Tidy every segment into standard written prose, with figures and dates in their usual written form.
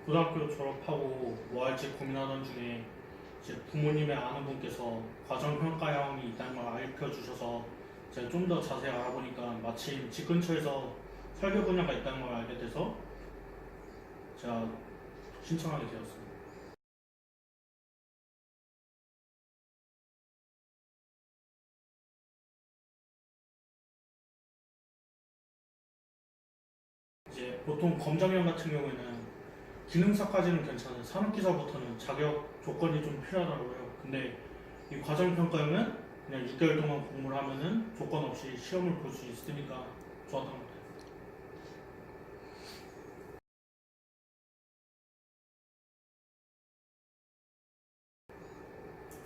고등학교 졸업하고 뭐 할지 고민하던 중에 이제 부모님의 아는 분께서 과정평가형이 있다는 걸 알려주셔서 제가 좀 더 자세히 알아보니까 마침 집 근처에서 설계 분야가 있다는 걸 알게 돼서 제가 신청하게 되었습니다. 이제 보통 검정형 같은 경우에는 기능사까지는 괜찮아요. 산업기사부터는 자격 조건이 좀 필요하더라고요. 근데 이 과정평가형은 그냥 6개월 동안 공부를 하면은 조건 없이 시험을 볼 수 있으니까 좋았던 것 같아요.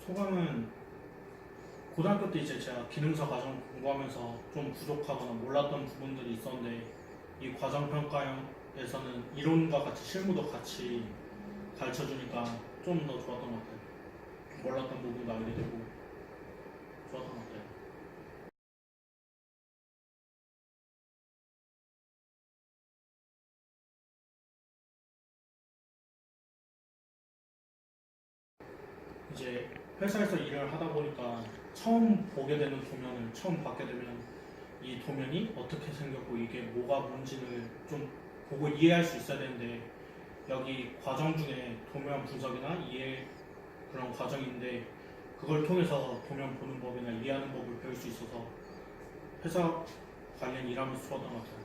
소감은 고등학교 때 이제 제가 기능사 과정 공부하면서 좀 부족하거나 몰랐던 부분들이 있었는데 이 과정평가형에서는 이론과 같이 실무도 같이 가르쳐 주니까 좀 더 좋았던 것 같아요. 몰랐던 부분도 알게 되고 좋았던 것 같아요. 이제 회사에서 일을 하다 보니까 처음 보게 되는 도면을 처음 받게 되면 이 도면이 어떻게 생겼고 이게 뭐가 뭔지를 좀 보고 이해할 수 있어야 되는데 여기 과정 중에 도면 분석이나 이해 그런 과정인데 그걸 통해서 도면 보는 법이나 이해하는 법을 배울 수 있어서 회사 관련 일하면서 좋았던 것 같아요.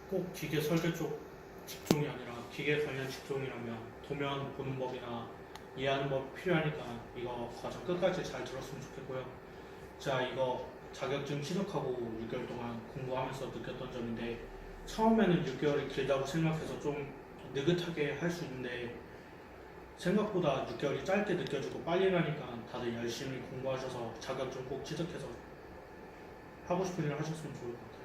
꼭 기계 설계 쪽 직종이 아니라 기계 관련 직종이라면 도면 보는 법이나 이해하는 법 필요하니까 이거 과정 끝까지 잘 들었으면 좋겠고요. 제가 이거 자격증 취득하고 6개월 동안 공부하면서 느꼈던 점인데 처음에는 6개월이 길다고 생각해서 좀 느긋하게 할 수 있는데 생각보다 6개월이 짧게 느껴지고 빨리 가니까 다들 열심히 공부하셔서 자격증 꼭 취득해서 하고 싶은 일 하셨으면 좋을 것 같아요.